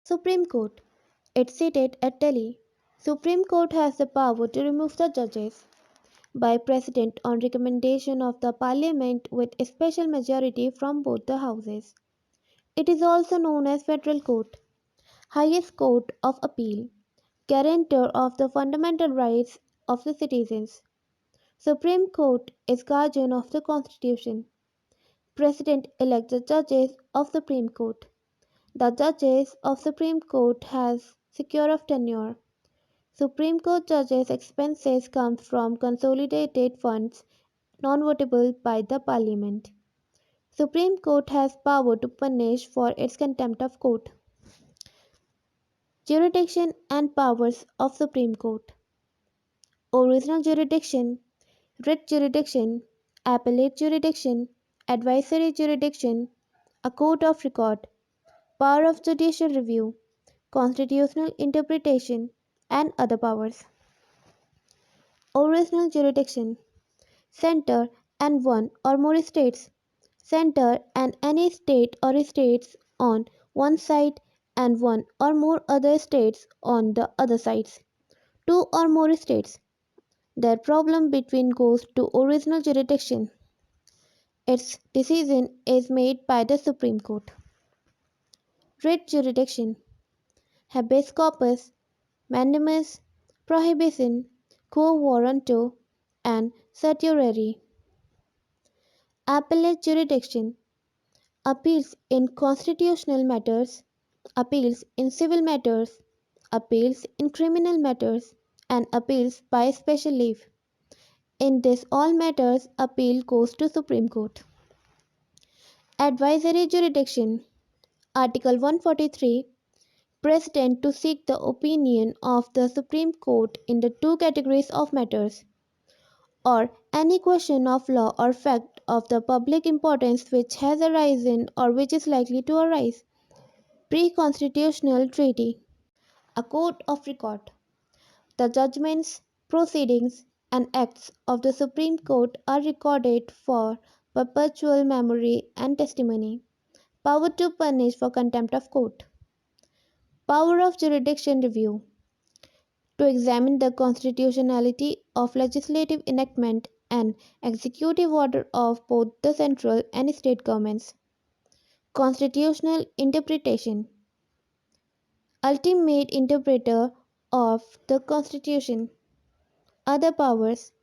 Supreme Court. It's seated at Delhi. Supreme Court has the power to remove the judges by President on recommendation of the Parliament with a special majority from both the houses. It is also known as Federal Court, highest court of appeal, guarantor of the fundamental rights of the citizens. Supreme Court is guardian of the Constitution. President elects the judges of Supreme Court. The judges of Supreme Court has secure of tenure. Supreme Court judges' expenses come from consolidated funds non-votable by the Parliament. Supreme Court has power to punish for its contempt of court. Jurisdiction and powers of Supreme Court. Original jurisdiction, writ jurisdiction, appellate jurisdiction, advisory jurisdiction, a court of record, power of judicial review, constitutional interpretation, and other powers. Original jurisdiction. Center and one or more states. Center and any state or states on one side and one or more other states on the other sides. Two or more states. Their problem between goes to original jurisdiction. Its decision is made by the Supreme Court. Writ jurisdiction. Habeas corpus, mandamus, prohibition, quo warranto, and certiorari. Appellate jurisdiction. Appeals in constitutional matters, appeals in civil matters, appeals in criminal matters, and appeals by special leave. In this all matters, appeal goes to Supreme Court. Advisory jurisdiction. Article 143. President to seek the opinion of the Supreme Court in the two categories of matters, or any question of law or fact of the public importance which has arisen or which is likely to arise. Pre-constitutional treaty. A court of record. The judgments, proceedings, and acts of the Supreme Court are recorded for perpetual memory and testimony. Power to punish for contempt of court. Power of jurisdiction review. To examine the constitutionality of legislative enactment and executive order of both the central and state governments. Constitutional interpretation. Ultimate interpreter of the Constitution. Other powers.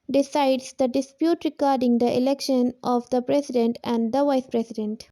Decides the dispute regarding the election of the President and the Vice President.